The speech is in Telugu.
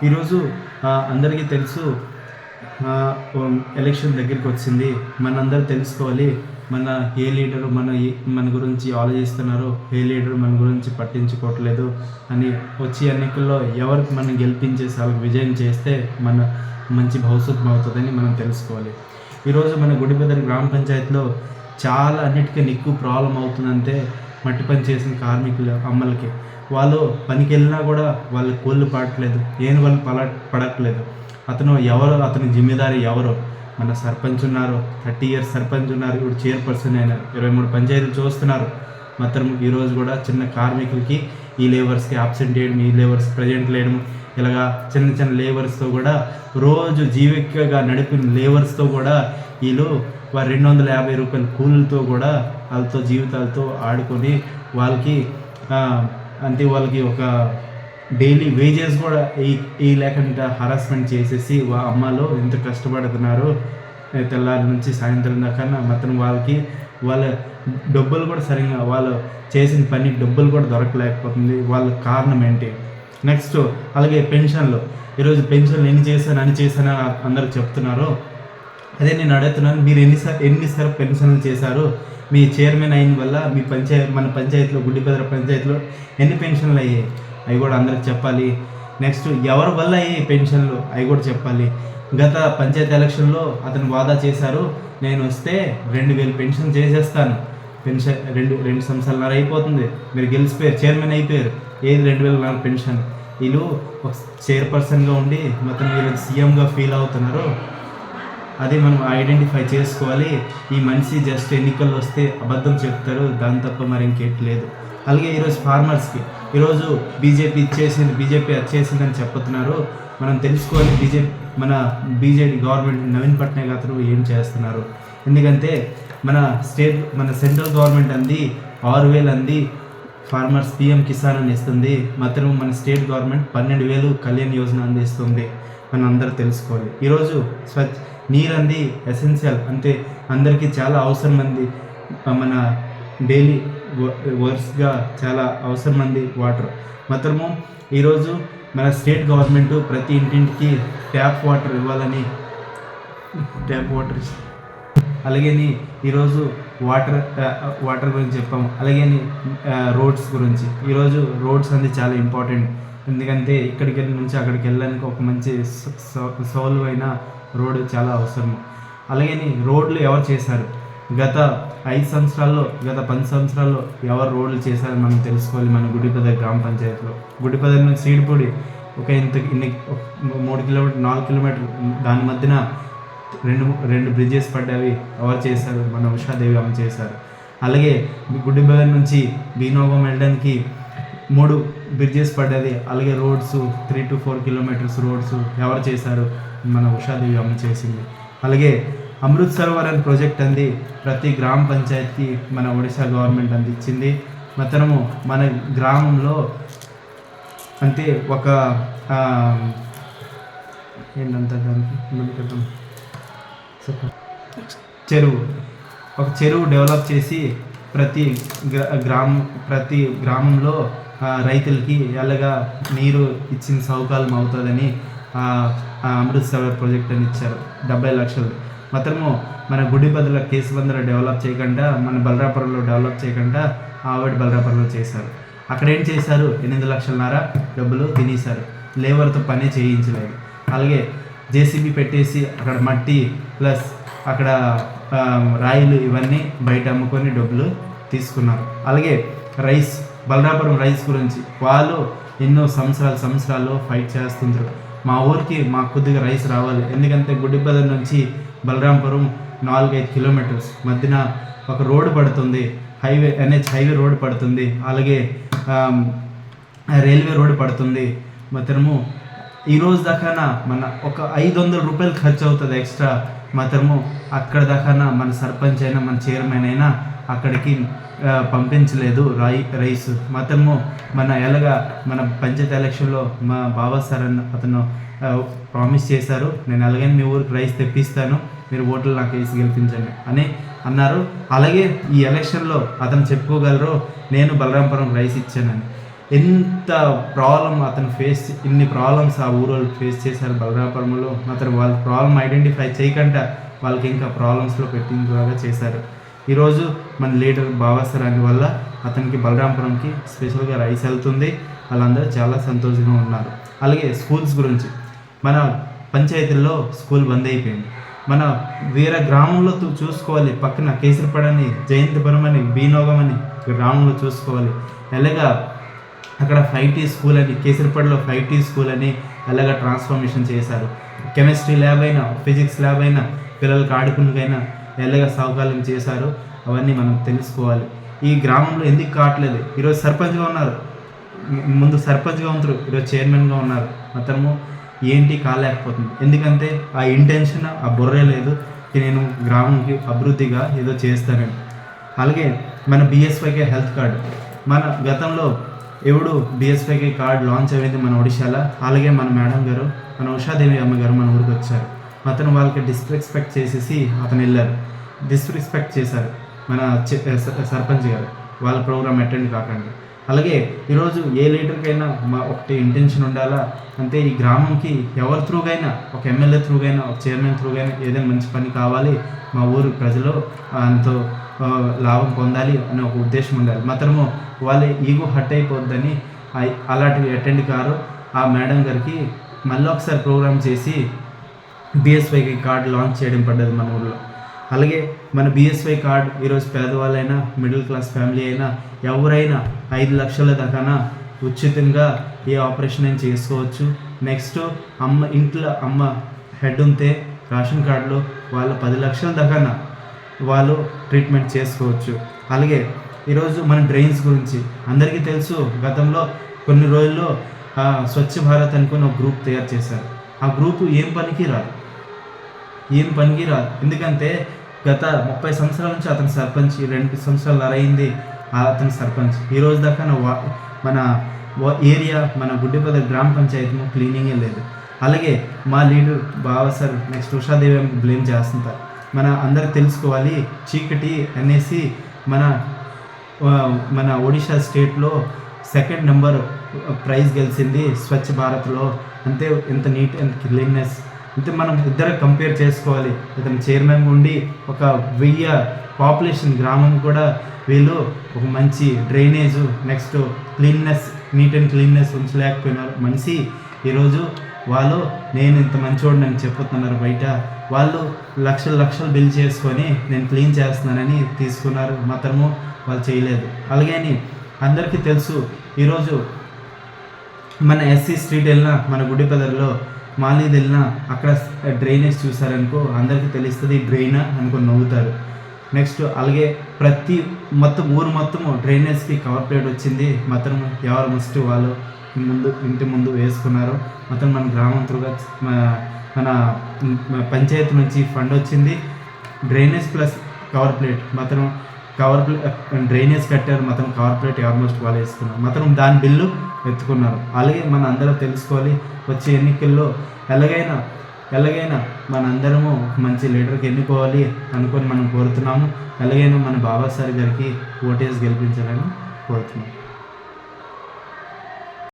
ఈరోజు అందరికీ తెలుసు, ఎలక్షన్ దగ్గరికి వచ్చింది. మనందరూ తెలుసుకోవాలి, మన ఏ లీడరు మన గురించి ఆలోచిస్తున్నారు, ఏ లీడరు మన గురించి పట్టించుకోవట్లేదు అని. వచ్చి ఎన్నికల్లో ఎవరికి మనం గెలిపించేసి వాళ్ళకి విజయం చేస్తే మన మంచి భవిష్యత్తు అవుతుందని మనం తెలుసుకోవాలి. ఈరోజు మన గుడిబెదర్ గ్రామ పంచాయతీలో చాలా అన్నిటికీ ఎక్కువ ప్రాబ్లం అవుతుందంటే మట్టి పని చేసిన కార్మికులు అమ్మలకి. వాళ్ళు పనికి వెళ్ళినా కూడా వాళ్ళకి కోళ్ళు పడట్లేదు, వాళ్ళు పడట్లేదు. అతని జిమ్మేదారి ఎవరు? మన సర్పంచ్ ఉన్నారు, 30 years సర్పంచ్ ఉన్నారు, ఇప్పుడు చైర్పర్సన్ అయినారు, 23 పంచాయతీలు చూస్తున్నారు. మాత్రం ఈరోజు కూడా చిన్న కార్మికులకి ఈ లేబర్స్కి ఆబ్సెంట్ చేయడం, ఈ లేబర్స్ ప్రజెంట్ లేయడం, ఇలాగా చిన్న లేబర్స్తో కూడా రోజు జీవికగా నడిపిన లేబర్స్తో కూడా వీళ్ళు 250 రూపాయల కూలీలతో కూడా వాళ్ళతో జీవితాలతో ఆడుకొని వాళ్ళకి ఒక డైలీ వేజెస్ కూడా ఈ లేకుండా హరాస్మెంట్ చేసేసి అమ్మాలు ఎంత కష్టపడుతున్నారు తెల్లారి నుంచి సాయంత్రం దాకా. మొత్తం వాళ్ళ డబ్బులు కూడా సరిగ్గా వాళ్ళు చేసిన పని డబ్బులు కూడా దొరకలేకపోతుంది. వాళ్ళ కారణం ఏంటి? నెక్స్ట్ అలాగే పెన్షన్లు. ఈరోజు పెన్షన్లు ఎన్ని చేశాను అందరూ చెప్తున్నారు. అదే నేను అడుగుతున్నాను, మీరు ఎన్నిసార్లు పెన్షన్లు చేశారు? మీ చైర్మన్ అయిన వల్ల మన పంచాయతీలో, గుడ్డిబెదర పంచాయతీలో ఎన్ని పెన్షన్లు అయ్యాయి? అవి కూడా అందరికి చెప్పాలి. నెక్స్ట్ ఎవరి వల్ల అయ్యాయి పెన్షన్లు? అవి కూడా చెప్పాలి. గత పంచాయతీ ఎలక్షన్లో అతను వాదా చేశారు, నేను వస్తే 2000 పెన్షన్ చేసేస్తాను. పెన్షన్ 2 సంవత్సరాలు అయిపోతుంది, మీరు గెలిచిపోయారు, చైర్మన్ అయిపోయారు, ఏది 2000 పెన్షన్? వీళ్ళు ఒక చైర్పర్సన్గా ఉండి మొత్తం వీళ్ళు సీఎంగా ఫీల్ అవుతున్నారు. అది మనం ఐడెంటిఫై చేసుకోవాలి. ఈ మనిషి జస్ట్ ఎన్నికల్లో వస్తే అబద్ధం చెప్తారు, దాని తప్ప మరి ఇంకేట్లేదు. అలాగే ఈరోజు ఫార్మర్స్కి ఈరోజు బీజేపీ వచ్చేసిందని చెప్తున్నారు. మనం తెలుసుకోవాలి, మన బీజేపీ గవర్నమెంట్ నవీన్ పట్నాయక్ అతను ఏం చేస్తున్నారు. ఎందుకంటే మన సెంట్రల్ గవర్నమెంట్ 6,000 అంది ఫార్మర్స్ PM కిసాన్ అని ఇస్తుంది. మాత్రం మన స్టేట్ గవర్నమెంట్ 12,000 కళ్యాణ్ యోజన అందిస్తుంది. మనం అందరూ తెలుసుకోవాలి. ఈరోజు నీరు ఎసెన్షియల్, అంటే అందరికీ చాలా అవసరం అంది. మన డైలీ వర్క్స్గా చాలా అవసరం అంది వాటర్. మాత్రము ఈరోజు మన స్టేట్ గవర్నమెంట్ ప్రతి ఇంటింటికి ట్యాప్ వాటర్ ఇవ్వాలని అలాగే ఈరోజు వాటర్ గురించి చెప్పాము. అలాగే రోడ్స్ గురించి. ఈరోజు రోడ్స్ చాలా ఇంపార్టెంట్. ఎందుకంటే ఇక్కడికి నుంచి అక్కడికి వెళ్ళడానికి ఒక మంచి సౌలభ్యమైన రోడ్డు చాలా అవసరం. అలాగే రోడ్లు ఎవరు చేశారు? గత 5 సంవత్సరాల్లో, గత 10 సంవత్సరాల్లో ఎవరు రోడ్లు చేశారో మనం తెలుసుకోవాలి. మన గుడిబెదర్ గ్రామ పంచాయతీలో గుడిబెదర్ నుంచి సీడిపూడి ఒక 3 కిలోమీటర్ 4 కిలోమీటర్ దాని మధ్యన రెండు బ్రిడ్జెస్ పడ్డవి ఎవరు చేశారు? మన ఉషాదేవి అమ్మ చేశారు. అలాగే గుడిబెదర్ నుంచి బీనోగం వెళ్ళడానికి 3 బ్రిడ్జెస్ పడ్డది. అలాగే రోడ్స్ 3 to 4 కిలోమీటర్స్ రోడ్స్ ఎవరు చేశారు? మన ఉషాదేవి అమ్మ చేసింది. అలాగే అమృత్ సరోవర్ అనే ప్రాజెక్ట్ ప్రతి గ్రామ పంచాయతీకి మన ఒడిశా గవర్నమెంట్ ఇచ్చింది. మొత్తము మన గ్రామంలో ఒక ఏంటంటే దానికి చెరువు డెవలప్ చేసి ప్రతి గ్రామంలో రైతులకి ఎలాగా నీరు ఇచ్చిన సౌకర్యం అవుతుందని అమృత్ సరోవర్ ప్రాజెక్ట్ అని ఇచ్చారు. 70 లక్షలు. మాత్రము మన గుడిబెదల కేశబందర డెవలప్ చేయకుండా, మన బలరాపురంలో డెవలప్ చేయకుండా ఆవిడ బలరాపురంలో చేశారు. అక్కడ ఏం చేశారు? 8 లక్షలన్నర డబ్బులు తినేశారు. లేబర్తో పని చేయించలేదు. అలాగే JCB పెట్టేసి అక్కడ మట్టి ప్లస్ అక్కడ రాయిలు ఇవన్నీ బయట అమ్ముకొని డబ్బులు తీసుకున్నారు. అలాగే బలరాపురం రైస్ గురించి వాళ్ళు ఎన్నో సంవత్సరాలు ఫైట్ చేస్తుంటారు. మా ఊరికి మాకు కొద్దిగా రైస్ రావాలి. ఎందుకంటే గుడిబెదర్ నుంచి బలరాంపురం 4-5 కిలోమీటర్స్ మధ్యన ఒక రోడ్డు పడుతుంది, NH హైవే రోడ్డు పడుతుంది. అలాగే రైల్వే రోడ్డు పడుతుంది. మాత్రము ఈరోజు దాకా మన ఒక 500 రూపాయలు ఖర్చు అవుతుంది ఎక్స్ట్రా. మాత్రము అక్కడ దాకా మన సర్పంచ్ అయినా మన చైర్మన్ అయినా అక్కడికి పంపించలేదు రైస్. మాత్రము మన పంచాయతీ ఎలక్షన్లో మా బాబా సార్ అతను ప్రామిస్ చేశారు, నేను అలాగని మీ ఊరికి రైస్ తెప్పిస్తాను, మీరు ఓట్లు నాకు వేసి గెలిపించండి అని అన్నారు. అలాగే ఈ ఎలక్షన్లో అతను చెప్పుకోగలరు, నేను బలరాంపురం రైస్ ఇచ్చానని. ఎంత ప్రాబ్లం అతను ఇన్ని ప్రాబ్లమ్స్ ఆ ఊరోళ్ళు ఫేస్ చేశారు బలరాపురంలో. అతను వాళ్ళ ప్రాబ్లం ఐడెంటిఫై చేయకుండా వాళ్ళకి ఇంకా ప్రాబ్లమ్స్లో పెట్టించేలాగా చేశారు. ఈరోజు మన లీడర్ బాబాసరాని వల్ల అతనికి బలరాంపురంకి స్పెషల్గా రైస్ వెళ్తుంది. వాళ్ళందరూ చాలా సంతోషంగా ఉన్నారు. అలాగే స్కూల్స్ గురించి, మన పంచాయతీల్లో స్కూల్ బంద్ అయిపోయింది. మన వేరే గ్రామంలో చూసుకోవాలి, పక్కన కేసరిపడని, జయంతిపురం అని, బీనోగం అని గ్రామంలో చూసుకోవాలి. అలాగా అక్కడ 5T స్కూల్ అని, కేసరిపడలో 5T స్కూల్ అని అలాగా ట్రాన్స్ఫర్మేషన్ చేశారు. కెమిస్ట్రీ ల్యాబ్ అయినా, ఫిజిక్స్ ల్యాబ్ అయినా, పిల్లలకి ఆడుకునికైనా ఎలాగ సౌకర్యం చేశారు అవన్నీ మనం తెలుసుకోవాలి. ఈ గ్రామంలో ఎందుకు కావట్లేదు? ఈరోజు సర్పంచ్గా ఉన్నారు, ముందు సర్పంచ్గా ఉంటారు, ఈరోజు చైర్మన్గా ఉన్నారు. అతను ఏంటి కాలేకపోతుంది, ఎందుకంటే ఆ ఇంటెన్షన్, ఆ బుర్రే లేదు నేను గ్రామంకి అభివృద్ధిగా ఏదో చేస్తానని. అలాగే మన BSYK హెల్త్ కార్డు, మన గతంలో ఎవడు BSYK కార్డు లాంచ్ అయింది మన ఒడిశాలో. అలాగే మన మేడం గారు, మన ఉషాదేవి అమ్మగారు మన ఊరికి వచ్చారు. అతను వాళ్ళకి డిస్రెస్పెక్ట్ చేసేసి అతను వెళ్ళారు, డిస్రెస్పెక్ట్ చేశారు మన సర్పంచ్ గారు, వాళ్ళ ప్రోగ్రామ్ అటెండ్ కాకండి. అలాగే ఈరోజు ఏ లీడర్కైనా ఒకటి ఇంటెన్షన్ ఉండాలా, అంటే ఈ గ్రామంకి ఎవరి త్రూగైనా, ఒక ఎమ్మెల్యే త్రూగైనా, ఒక చైర్మన్ త్రూగైనా ఏదైనా మంచి పని కావాలి, మా ఊరు ప్రజలు అంతో లాభం పొందాలి అనే ఒక ఉద్దేశం ఉండాలి. మాత్రము వాళ్ళ ఈగో హర్ట్ అయిపోద్దని అలాంటివి అటెండ్ కారు. ఆ మేడం గారికి మళ్ళీ ఒకసారి ప్రోగ్రామ్ చేసి BSYK కార్డు లాంచ్ చేయడం పడ్డది మన ఊళ్ళో. అలాగే మన BSY కార్డు ఈరోజు పేదవాళ్ళైనా, మిడిల్ క్లాస్ ఫ్యామిలీ అయినా, ఎవరైనా 5 లక్షల దాకా ఉచితంగా ఏ ఆపరేషన్ అయినా చేసుకోవచ్చు. నెక్స్ట్ ఇంట్లో అమ్మ హెడ్ ఉంటే రేషన్ కార్డులో వాళ్ళు 10 లక్షల దాకా వాళ్ళు ట్రీట్మెంట్ చేసుకోవచ్చు. అలాగే ఈరోజు మన డ్రైన్స్ గురించి అందరికీ తెలుసు. గతంలో కొన్ని రోజుల్లో స్వచ్ఛ భారత్ అనుకుని ఒక గ్రూప్ తయారు చేశారు. ఆ గ్రూపు ఏం పనికి రాదు. ఎందుకంటే గత 30 సంవత్సరాల నుంచి అతను సర్పంచ్, 2 సంవత్సరాలు అయింది అతను సర్పంచ్. ఈరోజు దాకా మన ఏరియా, మన గుడ్డిపద గ్రామ పంచాయతీ క్లీనింగే లేదు. అలాగే మా లీడర్ బాబా సార్ నెక్స్ట్ ఉషాదేవి బ్లేమ్ చేస్తుంటారు. మన అందరికి తెలుసుకోవాలి, చీకటి అనేసి మన ఒడిశా స్టేట్లో 2nd నెంబర్ ప్రైజ్ గెలిచింది స్వచ్ఛ భారత్లో. అంతే, ఎంత నీట్ అండ్ క్లీన్నెస్. అంటే మనం ఇద్దరు కంపేర్ చేసుకోవాలి. ఇతను చైర్మన్ ఉండి ఒక 1000 పాపులేషన్ గ్రామం కూడా వీళ్ళు ఒక మంచి drainage, next cleanness, neat and cleanness ఉంచలేకపోయినారు మనిషి. ఈరోజు వాళ్ళు నేను ఇంత మంచివాడిని అని చెప్పుతున్నారు బయట. వాళ్ళు లక్షలు బిల్ చేసుకొని నేను క్లీన్ చేస్తున్నానని తీసుకున్నారు, మాత్రము వాళ్ళు చేయలేదు. అలాగని అందరికీ తెలుసు. ఈరోజు మన SC స్ట్రీట్ వెళ్ళినా, మన గుడిపదర్లో మాలీది వెళ్ళినా, అక్కడ డ్రైనేజ్ చూసారనుకో అందరికీ తెలుస్తుంది డ్రైనా అనుకొని నవ్వుతారు. నెక్స్ట్ అలాగే ఊరు మొత్తము డ్రైనేజ్కి కవర్ ప్లేట్ వచ్చింది. మాత్రం ఎవరు మస్ట్ వాళ్ళు ఇంటి ముందు వేసుకున్నారు. మొత్తం మన గ్రామం త్రూగా మన పంచాయతీ నుంచి ఫండ్ వచ్చింది. డ్రైనేజ్ ప్లస్ కవర్ ప్లేట్, మాత్రం డ్రైనేజ్ కట్టారు, మొత్తం కవర్ ప్లేట్ ఆల్మోస్ట్ వాళ్ళు వేసుకున్నారు, మొత్తం దాని బిల్లు ఎత్తుకున్నారు. అలాగే మన అందరూ తెలుసుకోవాలి, వచ్చే ఎన్నికల్లో ఎలాగైనా మనందరము మంచి లీడర్కి ఎన్నుకోవాలి అనుకొని మనం కోరుతున్నాము. ఎలాగైనా మన బాబా సార్ గారికి ఓటేసి గెలిపించాలని కోరుతున్నాం.